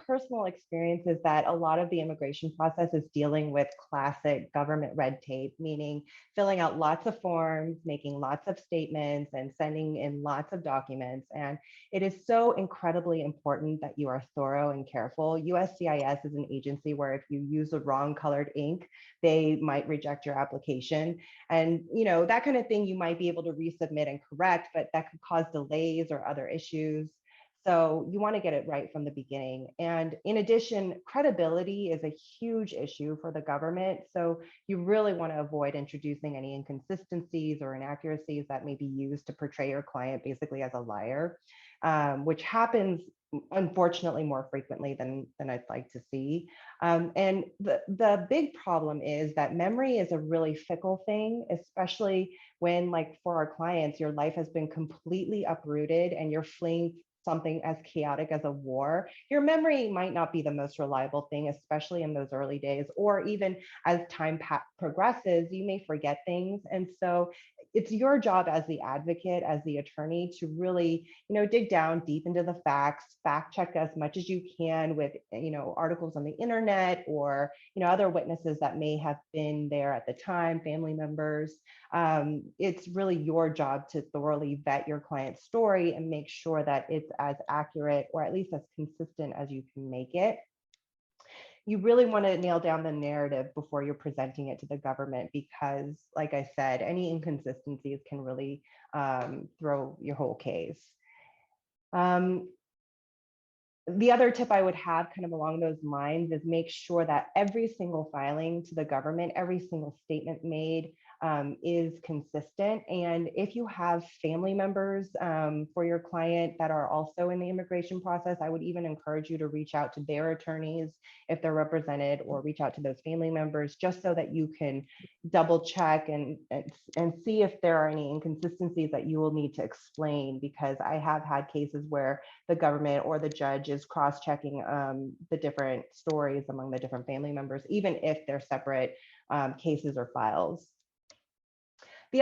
personal experience is that a lot of the immigration process is dealing with classic government red tape, meaning filling out lots of forms, making lots of statements, and sending in lots of documents. And it is so incredibly important that you are thorough and careful. USCIS is an agency where if you use the wrong colored ink, they might reject your application. And that kind of thing you might be able to resubmit and correct, but that could cause delays or other issues. So you want to get it right from the beginning. And in addition, credibility is a huge issue for the government. So you really want to avoid introducing any inconsistencies or inaccuracies that may be used to portray your client basically as a liar, which happens unfortunately more frequently than I'd like to see. And the big problem is that memory is a really fickle thing, especially when, like, for our clients, your life has been completely uprooted and you're fleeing something as chaotic as a war. Your memory might not be the most reliable thing, especially in those early days, or even as time progresses, you may forget things. And so it's your job as the advocate, as the attorney, to really, dig down deep into the facts, fact check as much as you can with, articles on the internet or, other witnesses that may have been there at the time, family members. It's really your job to thoroughly vet your client's story and make sure that it's as accurate or at least as consistent as you can make it. You really want to nail down the narrative before you're presenting it to the government, because, like I said, any inconsistencies can really throw your whole case. The other tip I would have kind of along those lines is make sure that every single filing to the government, every single statement made is consistent. And if you have family members for your client that are also in the immigration process, I would even encourage you to reach out to their attorneys if they're represented, or reach out to those family members just so that you can double check and see if there are any inconsistencies that you will need to explain, because I have had cases where the government or the judge is cross-checking the different stories among the different family members, even if they're separate cases or files. The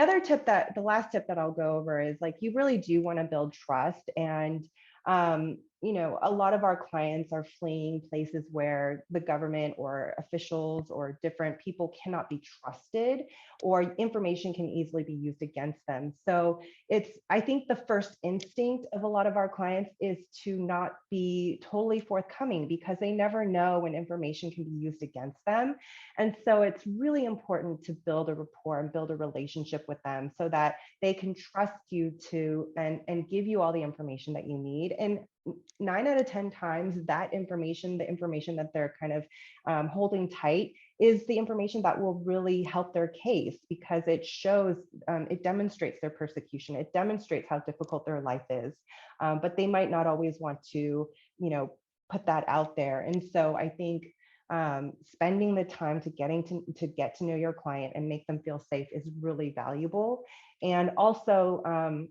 last tip that I'll go over is, like, you really do want to build trust. And a lot of our clients are fleeing places where the government or officials or different people cannot be trusted, or information can easily be used against them. So I think the first instinct of a lot of our clients is to not be totally forthcoming, because they never know when information can be used against them. And so it's really important to build a rapport and build a relationship with them so that they can trust you to and give you all the information that you need. And 9 out of 10 times, that information, the information that they're kind of holding tight, is the information that will really help their case, because it shows, it demonstrates their persecution, it demonstrates how difficult their life is, but they might not always want to, put that out there. And so I think spending the time to get to know your client and make them feel safe is really valuable. And also,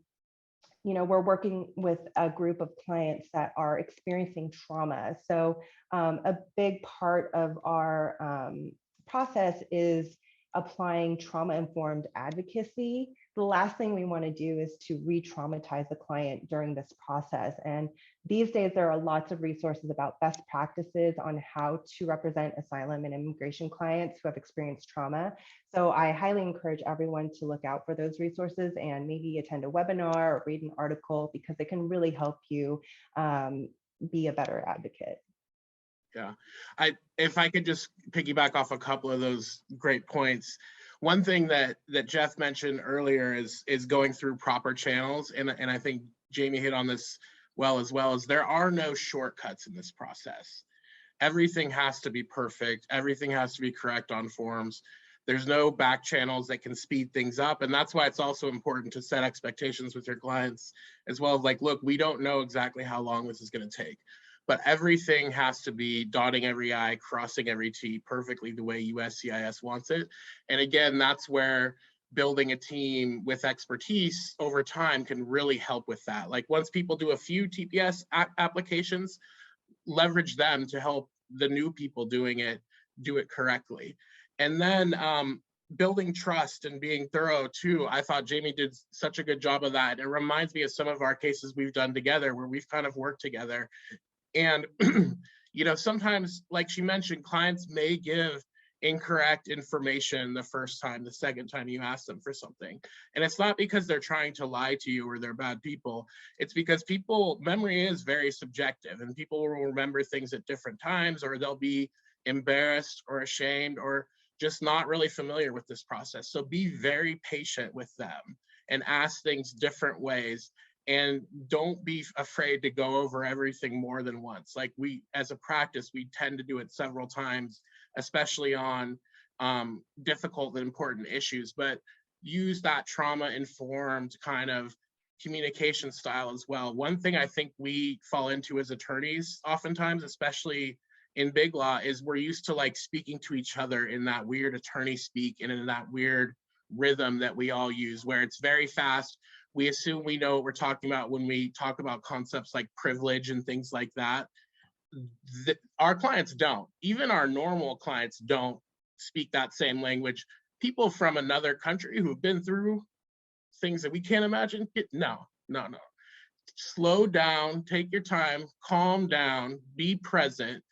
we're working with a group of clients that are experiencing trauma. So a big part of our process is applying trauma-informed advocacy. The last thing we want to do is to re-traumatize the client during this process. And these days, there are lots of resources about best practices on how to represent asylum and immigration clients who have experienced trauma. So I highly encourage everyone to look out for those resources and maybe attend a webinar or read an article, because it can really help you be a better advocate. Yeah, if I could just piggyback off a couple of those great points. One thing that Jeff mentioned earlier is going through proper channels, and I think Jamie hit on this well, is there are no shortcuts in this process. Everything has to be perfect. Everything has to be correct on forms. There's no back channels that can speed things up. And that's why it's also important to set expectations with your clients as well. Like, look, we don't know exactly how long this is going to take, but everything has to be dotting every I, crossing every T perfectly the way USCIS wants it. And again, that's where building a team with expertise over time can really help with that. Like, once people do a few TPS applications, leverage them to help the new people doing it do it correctly. And then building trust and being thorough too. I thought Jamie did such a good job of that. It reminds me of some of our cases we've done together where we've kind of worked together. And, you know, sometimes, like she mentioned, clients may give incorrect information the first time, the second time you ask them for something. And it's not because they're trying to lie to you or they're bad people. It's because memory is very subjective, and people will remember things at different times, or they'll be embarrassed or ashamed or just not really familiar with this process. So be very patient with them and ask things different ways. And don't be afraid to go over everything more than once. Like as a practice, we tend to do it several times, especially on difficult and important issues, but use that trauma-informed kind of communication style as well. One thing I think we fall into as attorneys oftentimes, especially in big law, is we're used to like speaking to each other in that weird attorney speak and in that weird rhythm that we all use, where it's very fast. We assume we know what we're talking about when we talk about concepts like privilege and things like that. Our clients don't. Even our normal clients don't speak that same language. People from another country who've been through things that we can't imagine, no. Slow down, take your time, calm down, be present,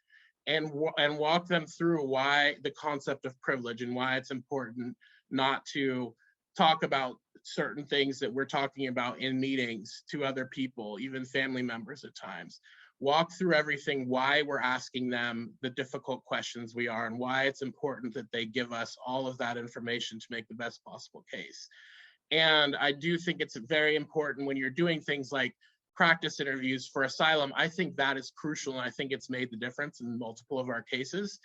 and walk them through why the concept of privilege and why it's important not to talk about certain things that we're talking about in meetings to other people, even family members at times. Walk through everything, why we're asking them the difficult questions we are, and why it's important that they give us all of that information to make the best possible case. And I do think it's very important when you're doing things like practice interviews for asylum. I think that is crucial, and I think it's made the difference in multiple of our cases.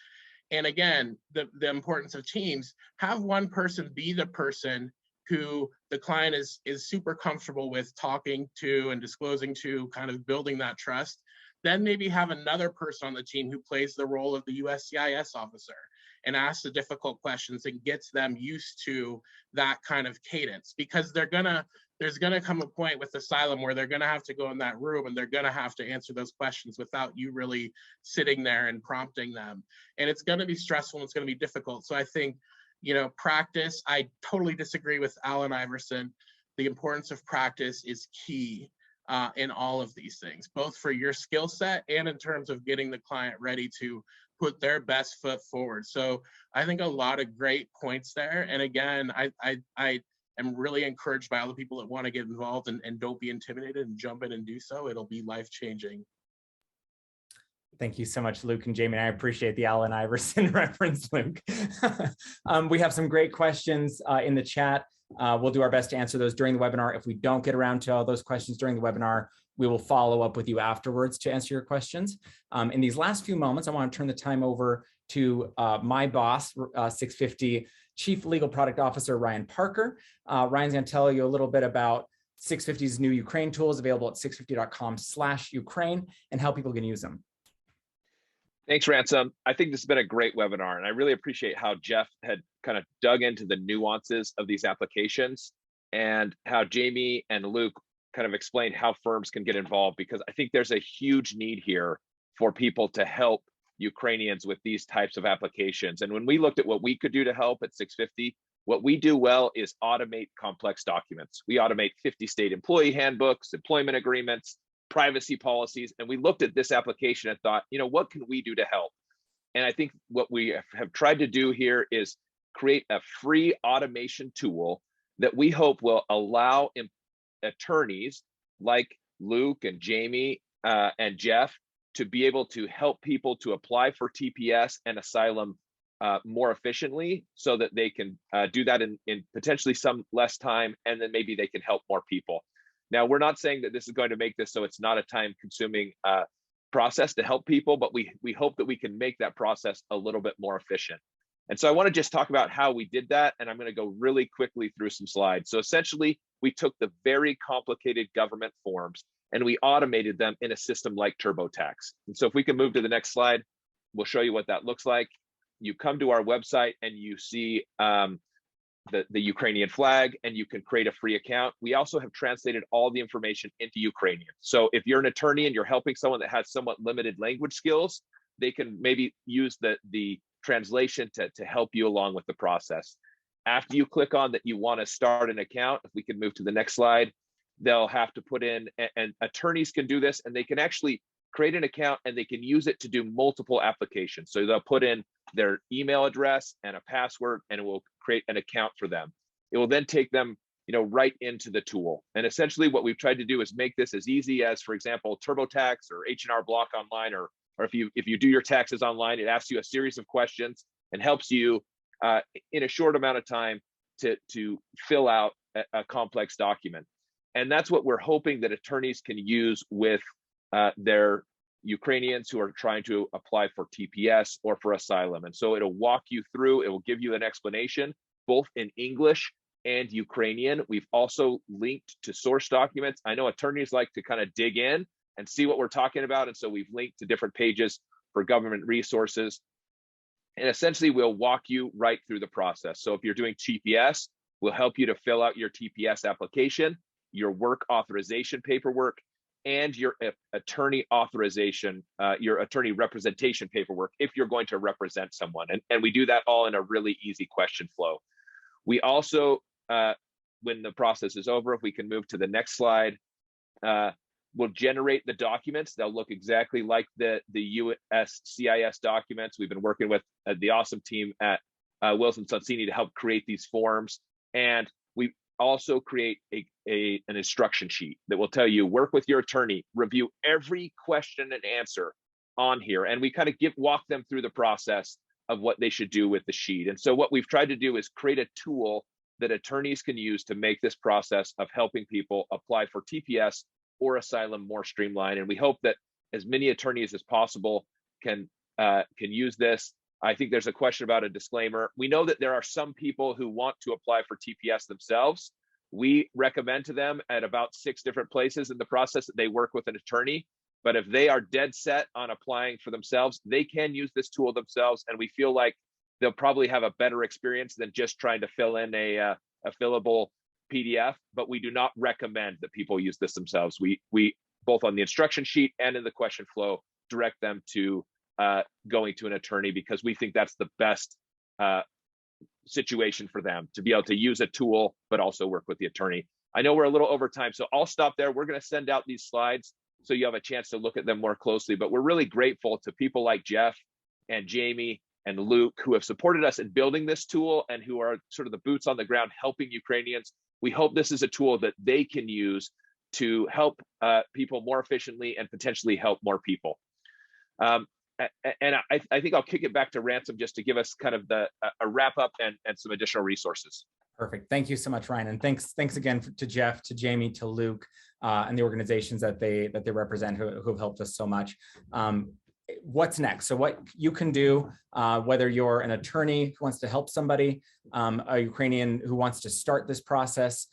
And again, the importance of teams. Have one person be the person who the client is super comfortable with talking to and disclosing to, kind of building that trust. Then maybe have another person on the team who plays the role of the USCIS officer and asks the difficult questions and gets them used to that kind of cadence, because there's gonna come a point with asylum where they're gonna have to go in that room and they're gonna have to answer those questions without you really sitting there and prompting them. And it's gonna be stressful and it's gonna be difficult. So I think, you know, practice, I totally disagree with Alan Iverson. The importance of practice is key in all of these things, both for your skill set and in terms of getting the client ready to put their best foot forward. So I think a lot of great points there. And again, I am really encouraged by all the people that want to get involved, and don't be intimidated and jump in and do so. It'll be life-changing. Thank you so much, Luke and Jamie. I appreciate the Allen Iverson reference, Luke. We have some great questions in the chat. We'll do our best to answer those during the webinar. If we don't get around to all those questions during the webinar, we will follow up with you afterwards to answer your questions. In these last few moments, I want to turn the time over to my boss, SixFifty Chief Legal Product Officer, Ryan Parker. Ryan's going to tell you a little bit about SixFifty's new Ukraine tools available at sixfifty.com/Ukraine and how people can use them. Thanks, Ransom. I think this has been a great webinar, and I really appreciate how Jeff had kind of dug into the nuances of these applications and how Jamie and Luke kind of explained how firms can get involved, because I think there's a huge need here for people to help Ukrainians with these types of applications. And when we looked at what we could do to help at SixFifty, what we do well is automate complex documents. We automate 50 state employee handbooks, employment agreements, privacy policies, and we looked at this application and thought, you know, what can we do to help? And I think what we have tried to do here is create a free automation tool that we hope will allow attorneys like Luke and Jamie and Jeff to be able to help people to apply for TPS and asylum more efficiently, so that they can do that in potentially some less time, and then maybe they can help more people. Now, we're not saying that this is going to make this so it's not a time-consuming process to help people, but we hope that we can make that process a little bit more efficient. And so I want to just talk about how we did that, and I'm going to go really quickly through some slides. So essentially, we took the very complicated government forms and we automated them in a system like TurboTax. And so if we can move to the next slide, we'll show you what that looks like. You come to our website and you see the Ukrainian flag, and you can create a free account. We also have translated all the information into Ukrainian. So if you're an attorney and you're helping someone that has somewhat limited language skills, they can maybe use the translation to help you along with the process. After you click on that you want to start an account, if we can move to the next slide, they'll have to put in, and attorneys can do this, and they can actually create an account and they can use it to do multiple applications. So they'll put in their email address and a password, and it will create an account for them. It will then take them, right into the tool. And essentially what we've tried to do is make this as easy as, for example, TurboTax or H&R Block Online, or if you do your taxes online, it asks you a series of questions and helps you in a short amount of time to fill out a complex document. And that's what we're hoping that attorneys can use with their Ukrainians who are trying to apply for TPS or for asylum. And so it'll walk you through, it will give you an explanation, both in English and Ukrainian. We've also linked to source documents. I know attorneys like to kind of dig in and see what we're talking about. And so we've linked to different pages for government resources. And essentially we'll walk you right through the process. So if you're doing TPS, we'll help you to fill out your TPS application, your work authorization paperwork, and your attorney authorization, your attorney representation paperwork, if you're going to represent someone. And we do that all in a really easy question flow. We also, when the process is over, if we can move to the next slide, we'll generate the documents. They'll look exactly like the USCIS documents. We've been working with the awesome team at Wilson Sonsini to help create these forms. And we also create an instruction sheet that will tell you, work with your attorney, review every question and answer on here. And we kind of walk them through the process of what they should do with the sheet. And so what we've tried to do is create a tool that attorneys can use to make this process of helping people apply for TPS or asylum more streamlined. And we hope that as many attorneys as possible can use this. I think there's a question about a disclaimer. We know that there are some people who want to apply for TPS themselves. We recommend to them at about 6 different places in the process that they work with an attorney. But if they are dead set on applying for themselves, they can use this tool themselves. And we feel like they'll probably have a better experience than just trying to fill in a fillable PDF. But we do not recommend that people use this themselves. We both on the instruction sheet and in the question flow, direct them to going to an attorney, because we think that's the best situation for them to be able to use a tool, but also work with the attorney. I know we're a little over time, so I'll stop there. We're going to send out these slides so you have a chance to look at them more closely, but we're really grateful to people like Jeff and Jamie and Luke who have supported us in building this tool and who are sort of the boots on the ground helping Ukrainians. We hope this is a tool that they can use to help people more efficiently and potentially help more people. And I think I'll kick it back to Ransom just to give us kind of a wrap up and some additional resources. Perfect. Thank you so much, Ryan. And thanks again to Jeff, to Jamie, to Luke, and the organizations that they represent who have helped us so much. What's next? So what you can do, whether you're an attorney who wants to help somebody, a Ukrainian who wants to start this process,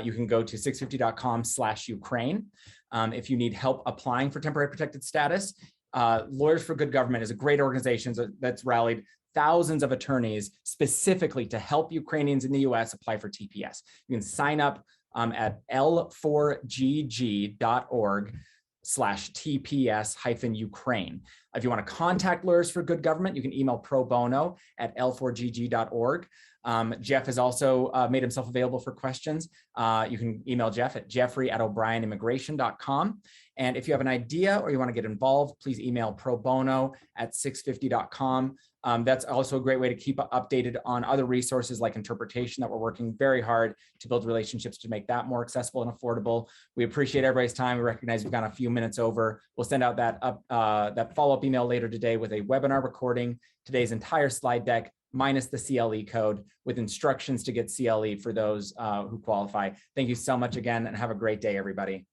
you can go to 650.com/Ukraine. If you need help applying for temporary protected status, Lawyers for Good Government is a great organization that's rallied thousands of attorneys specifically to help Ukrainians in the US apply for TPS. You can sign up at l4gg.org/TPS-Ukraine. If you want to contact Lawyers for Good Government, you can email pro bono at l4gg.org. Jeff has also made himself available for questions. You can email Jeff at jeffrey@obrienimmigration.com. And if you have an idea or you want to get involved, please email pro bono at 650.com. That's also a great way to keep updated on other resources like interpretation that we're working very hard to build relationships to make that more accessible and affordable. We appreciate everybody's time. We recognize we've gone a few minutes over. We'll send out that follow-up email later today with a webinar recording, today's entire slide deck, minus the CLE code, with instructions to get CLE for those who qualify. Thank you so much again, and have a great day, everybody.